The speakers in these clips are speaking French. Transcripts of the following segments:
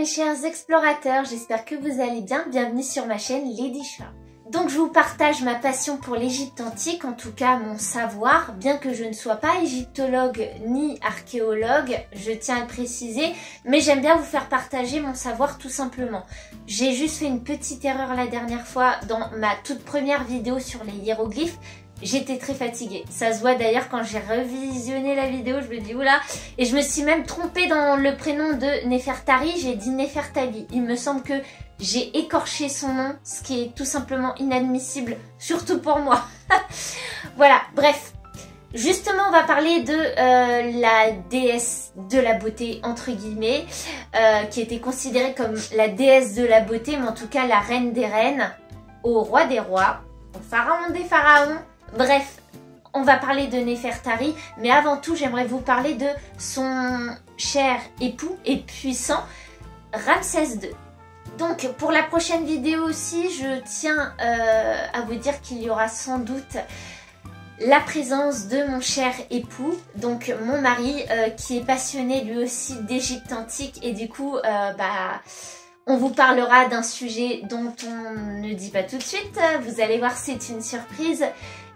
mes chers explorateurs, j'espère que vous allez bien, bienvenue sur ma chaîne Lady Chat. Donc je vous partage ma passion pour l'Égypte antique, en tout cas mon savoir, bien que je ne sois pas égyptologue ni archéologue, je tiens à le préciser, mais j'aime bien vous faire partager mon savoir tout simplement. J'ai juste fait une petite erreur la dernière fois dans ma toute première vidéo sur les hiéroglyphes. J'étais très fatiguée. Ça se voit d'ailleurs quand j'ai revisionné la vidéo, je me dis oula. Et je me suis même trompée dans le prénom de Nefertari, j'ai dit Nefertali. Il me semble que j'ai écorché son nom, ce qui est tout simplement inadmissible, surtout pour moi. Voilà, bref. Justement, on va parler de la déesse de la beauté, entre guillemets, qui était considérée comme la déesse de la beauté, mais en tout cas la reine des reines, au roi des rois, au pharaon des pharaons. Bref, on va parler de Nefertari, mais avant tout, j'aimerais vous parler de son cher époux et puissant Ramsès II. Donc, pour la prochaine vidéo aussi, je tiens à vous dire qu'il y aura sans doute la présence de mon cher époux, donc mon mari, qui est passionné lui aussi d'Égypte antique, et du coup, on vous parlera d'un sujet dont on ne dit pas tout de suite. Vous allez voir, c'est une surprise.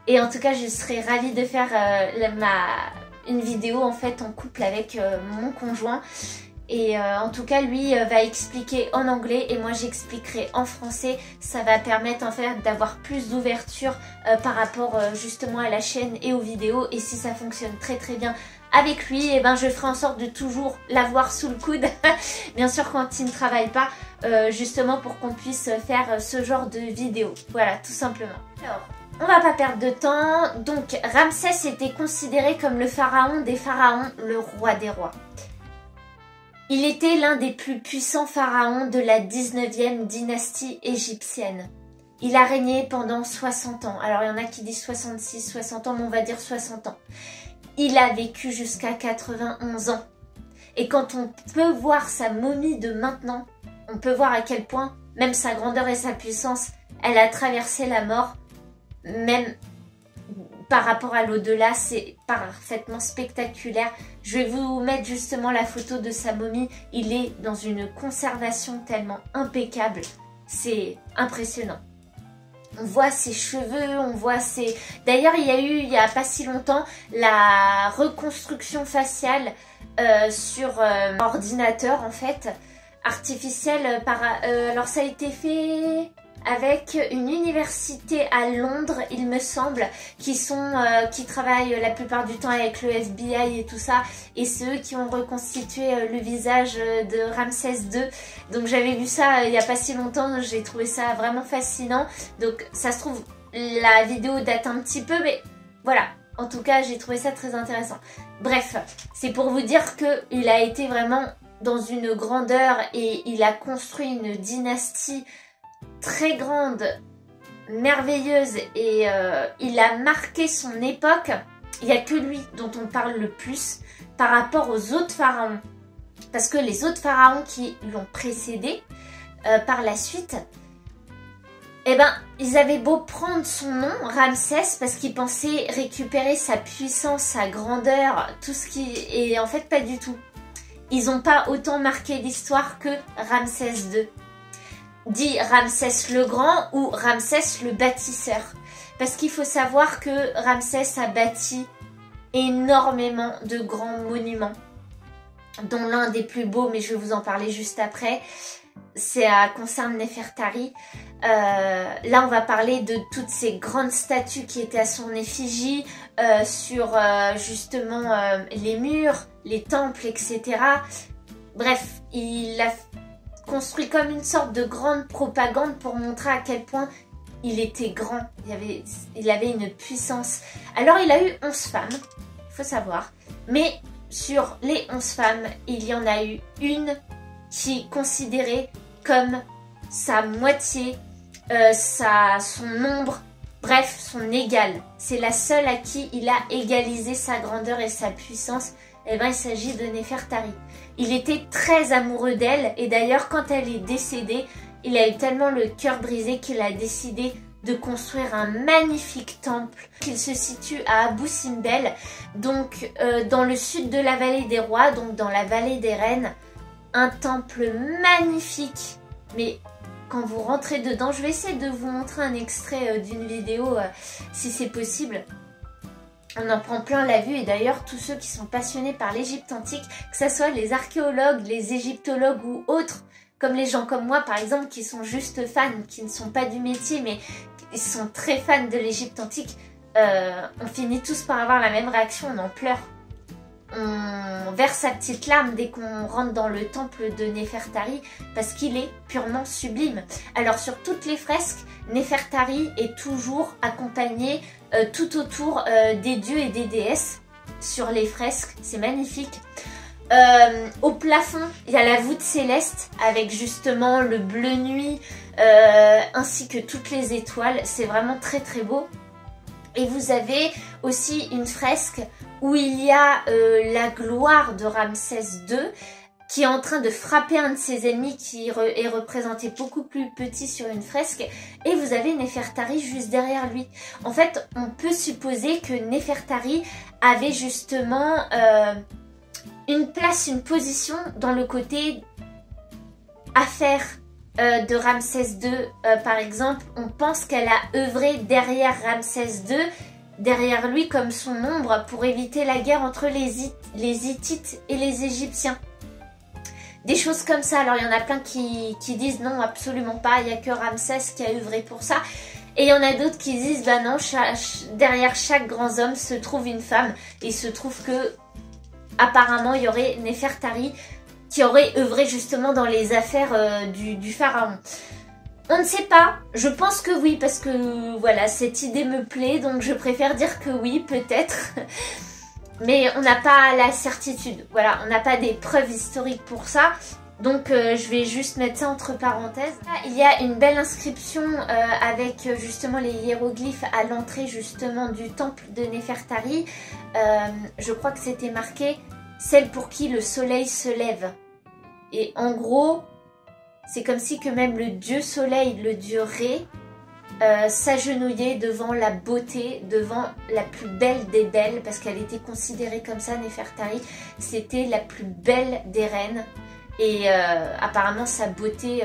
Et en tout cas, je serais ravie de faire une vidéo en fait en couple avec mon conjoint. Et en tout cas, lui va expliquer en anglais et moi j'expliquerai en français. Ça va permettre en fait d'avoir plus d'ouverture par rapport justement à la chaîne et aux vidéos. Et si ça fonctionne très très bien avec lui, et ben je ferai en sorte de toujours l'avoir sous le coude. Bien sûr quand il ne travaille pas, justement pour qu'on puisse faire ce genre de vidéo. Voilà, tout simplement. Alors, on va pas perdre de temps. Donc Ramsès était considéré comme le pharaon des pharaons, le roi des rois. Il était l'un des plus puissants pharaons de la 19e dynastie égyptienne. Il a régné pendant 60 ans. Alors il y en a qui disent 66, 60 ans, mais on va dire 60 ans. Il a vécu jusqu'à 91 ans. Et quand on peut voir sa momie de maintenant, on peut voir à quel point, même sa grandeur et sa puissance, elle a traversé la mort. Même par rapport à l'au-delà, c'est parfaitement spectaculaire. Je vais vous mettre justement la photo de sa momie. Il est dans une conservation tellement impeccable. C'est impressionnant. On voit ses cheveux, on voit ses... D'ailleurs, il y a pas si longtemps, la reconstruction faciale sur ordinateur, en fait, artificielle. Alors, ça a été fait avec une université à Londres, il me semble, qui travaillent la plupart du temps avec le FBI et tout ça, et c'est eux qui ont reconstitué le visage de Ramsès II. Donc j'avais vu ça il n'y a pas si longtemps, j'ai trouvé ça vraiment fascinant. Donc ça se trouve, la vidéo date un petit peu, mais voilà. En tout cas, j'ai trouvé ça très intéressant. Bref, c'est pour vous dire qu'il a été vraiment dans une grandeur et il a construit une dynastie très grande, merveilleuse, et il a marqué son époque. Il n'y a que lui dont on parle le plus par rapport aux autres pharaons, parce que les autres pharaons qui l'ont précédé par la suite, eh ben, ils avaient beau prendre son nom, Ramsès, parce qu'ils pensaient récupérer sa puissance, sa grandeur, tout ce qui... Et en fait, pas du tout. Ils n'ont pas autant marqué l'histoire que Ramsès II. Dit Ramsès le Grand ou Ramsès le Bâtisseur. Parce qu'il faut savoir que Ramsès a bâti énormément de grands monuments, dont l'un des plus beaux, mais je vais vous en parler juste après, ça concerne Nefertari. Là, on va parler de toutes ces grandes statues qui étaient à son effigie, sur justement les murs, les temples, etc. Bref, il a construit comme une sorte de grande propagande pour montrer à quel point il était grand, il avait une puissance. Alors il a eu 11 femmes, il faut savoir, mais sur les 11 femmes, il y en a eu une qui est considérée comme sa moitié, son ombre, bref, son égale. C'est la seule à qui il a égalisé sa grandeur et sa puissance. Eh ben, il s'agit de Nefertari. Il était très amoureux d'elle et d'ailleurs quand elle est décédée, il a eu tellement le cœur brisé qu'il a décidé de construire un magnifique temple qui se situe à Abou Simbel, donc dans le sud de la vallée des rois, donc dans la vallée des reines. un temple magnifique. Mais quand vous rentrez dedans, je vais essayer de vous montrer un extrait d'une vidéo si c'est possible. On en prend plein la vue et d'ailleurs tous ceux qui sont passionnés par l'Égypte antique, que ce soit les archéologues, les égyptologues ou autres, comme les gens comme moi par exemple qui sont juste fans, qui ne sont pas du métier mais ils sont très fans de l'Égypte antique, on finit tous par avoir la même réaction, on en pleure. On verse sa petite larme dès qu'on rentre dans le temple de Néfertari parce qu'il est purement sublime. Alors sur toutes les fresques, Néfertari est toujours accompagné tout autour des dieux et des déesses sur les fresques, c'est magnifique. Au plafond, il y a la voûte céleste avec justement le bleu nuit ainsi que toutes les étoiles, c'est vraiment très très beau. Et vous avez aussi une fresque où il y a la gloire de Ramsès II qui est en train de frapper un de ses ennemis qui est représenté beaucoup plus petit sur une fresque. Et vous avez Néfertari juste derrière lui. En fait, on peut supposer que Néfertari avait justement une place, une position dans le côté affaires de Ramsès II. Par exemple, on pense qu'elle a œuvré derrière Ramsès II, derrière lui comme son ombre pour éviter la guerre entre les Hittites et les Égyptiens. Des choses comme ça. Alors il y en a plein qui disent non, absolument pas, il n'y a que Ramsès qui a œuvré pour ça. Et il y en a d'autres qui disent bah non, derrière chaque grand homme se trouve une femme. Et il se trouve que apparemment il y aurait Néfertari qui aurait œuvré justement dans les affaires du pharaon. On ne sait pas, je pense que oui, parce que voilà, cette idée me plaît, donc je préfère dire que oui, peut-être. Mais on n'a pas la certitude, voilà, on n'a pas des preuves historiques pour ça. Donc je vais juste mettre ça entre parenthèses. Là, il y a une belle inscription avec justement les hiéroglyphes à l'entrée justement du temple de Néfertari. Je crois que c'était marqué « Celle pour qui le soleil se lève ». Et en gros, c'est comme si que même le dieu soleil, le dieu Ré, s'agenouillait devant la beauté, devant la plus belle des belles, parce qu'elle était considérée comme ça, Néfertari. C'était la plus belle des reines. Et apparemment sa beauté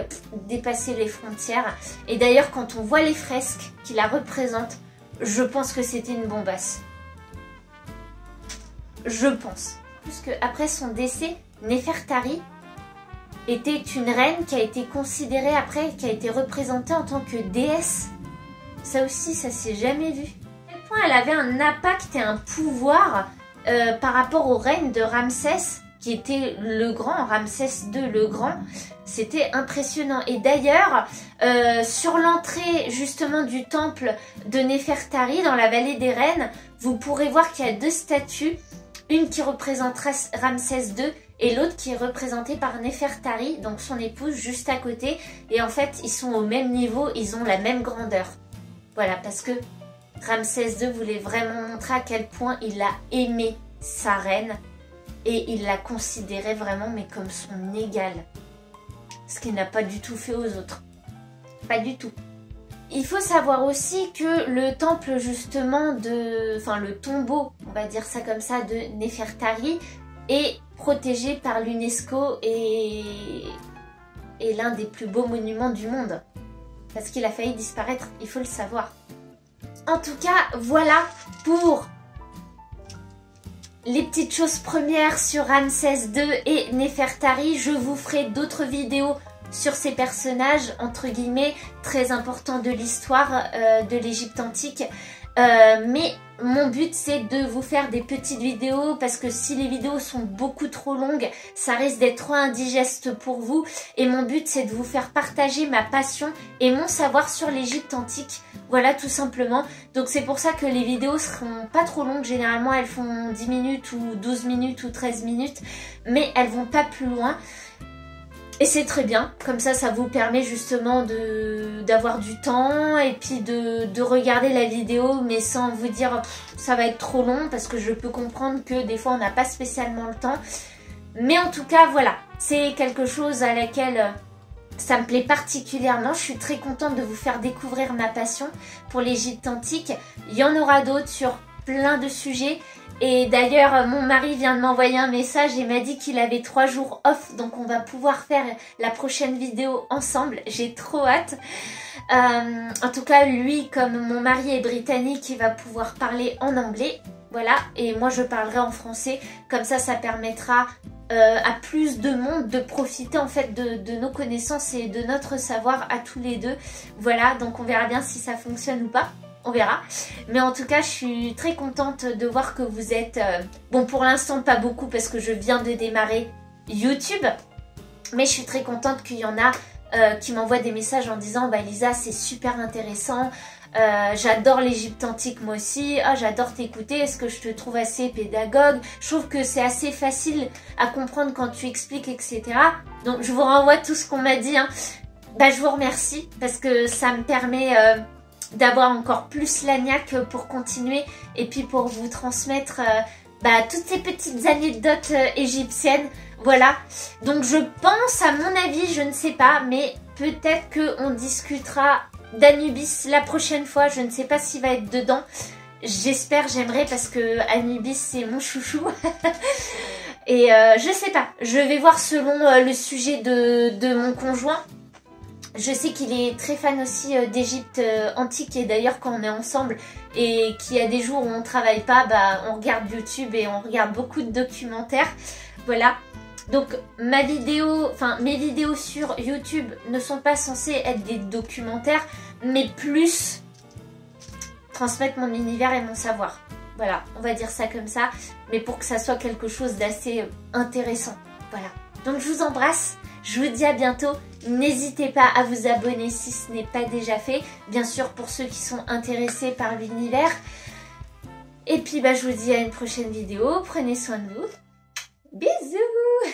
dépassait les frontières. Et d'ailleurs quand on voit les fresques qui la représentent, je pense que c'était une bombasse. Je pense. Puisque après son décès, Néfertari était une reine qui a été considérée après, qui a été représentée en tant que déesse. Ça aussi, ça s'est jamais vu. À quel point elle avait un impact et un pouvoir par rapport au règne de Ramsès, qui était le grand, Ramsès II le grand. C'était impressionnant. Et d'ailleurs, sur l'entrée justement du temple de Néfertari, dans la vallée des reines, vous pourrez voir qu'il y a deux statues. Une qui représente Ramsès II et l'autre qui est représentée par Néfertari, donc son épouse, juste à côté. Et en fait, ils sont au même niveau, ils ont la même grandeur. Voilà, parce que Ramsès II voulait vraiment montrer à quel point il a aimé sa reine et il la considérait vraiment mais comme son égale. Ce qu'il n'a pas du tout fait aux autres. Pas du tout. Il faut savoir aussi que le temple justement enfin le tombeau, on va dire ça comme ça, de Néfertari est protégé par l'UNESCO et l'un des plus beaux monuments du monde. Parce qu'il a failli disparaître, il faut le savoir. En tout cas, voilà pour les petites choses premières sur Ramsès II et Néfertari. Je vous ferai d'autres vidéos sur ces personnages, entre guillemets, très importants de l'histoire de l'Égypte antique. Mais mon but, c'est de vous faire des petites vidéos parce que si les vidéos sont beaucoup trop longues, ça risque d'être trop indigeste pour vous. Et mon but, c'est de vous faire partager ma passion et mon savoir sur l'Égypte antique. Voilà, tout simplement. Donc c'est pour ça que les vidéos seront pas trop longues. Généralement, elles font 10 minutes ou 12 minutes ou 13 minutes. Mais elles vont pas plus loin. Et c'est très bien, comme ça vous permet justement d'avoir du temps et puis de regarder la vidéo mais sans vous dire ça va être trop long parce que je peux comprendre que des fois on n'a pas spécialement le temps. Mais en tout cas voilà, c'est quelque chose à laquelle ça me plaît particulièrement. Je suis très contente de vous faire découvrir ma passion pour l'Égypte antique. Il y en aura d'autres sur plein de sujets. Et d'ailleurs, mon mari vient de m'envoyer un message et m'a dit qu'il avait 3 jours off. Donc on va pouvoir faire la prochaine vidéo ensemble. J'ai trop hâte. En tout cas, lui, comme mon mari est britannique, il va pouvoir parler en anglais. Voilà. Et moi, je parlerai en français. Comme ça permettra à plus de monde de profiter en fait de nos connaissances et de notre savoir à tous les deux. Voilà. Donc on verra bien si ça fonctionne ou pas. On verra. Mais en tout cas, je suis très contente de voir que vous êtes... bon, pour l'instant, pas beaucoup parce que je viens de démarrer YouTube. Mais je suis très contente qu'il y en a qui m'envoient des messages en disant « Bah Lisa, c'est super intéressant. J'adore l'Égypte antique moi aussi. Ah, j'adore t'écouter. Est-ce que je te trouve assez pédagogue? Je trouve que c'est assez facile à comprendre quand tu expliques, etc. » Donc, je vous renvoie tout ce qu'on m'a dit. Hein. Bah, je vous remercie parce que ça me permet... d'avoir encore plus la niaque pour continuer et puis pour vous transmettre toutes ces petites anecdotes égyptiennes. Voilà, donc je pense, à mon avis, je ne sais pas, mais peut-être qu'on discutera d'Anubis la prochaine fois. Je ne sais pas s'il va être dedans. J'espère, j'aimerais parce que Anubis c'est mon chouchou. Et je sais pas, je vais voir selon le sujet de mon conjoint. Je sais qu'il est très fan aussi d'Égypte antique et d'ailleurs quand on est ensemble et qu'il y a des jours où on travaille pas, on regarde YouTube et on regarde beaucoup de documentaires. Voilà. Donc mes vidéos sur YouTube ne sont pas censées être des documentaires, mais plus transmettre mon univers et mon savoir. Voilà, on va dire ça comme ça, mais pour que ça soit quelque chose d'assez intéressant. Voilà. Donc je vous embrasse. Je vous dis à bientôt. N'hésitez pas à vous abonner si ce n'est pas déjà fait. Bien sûr pour ceux qui sont intéressés par l'univers. Et puis je vous dis à une prochaine vidéo. Prenez soin de vous. Bisous.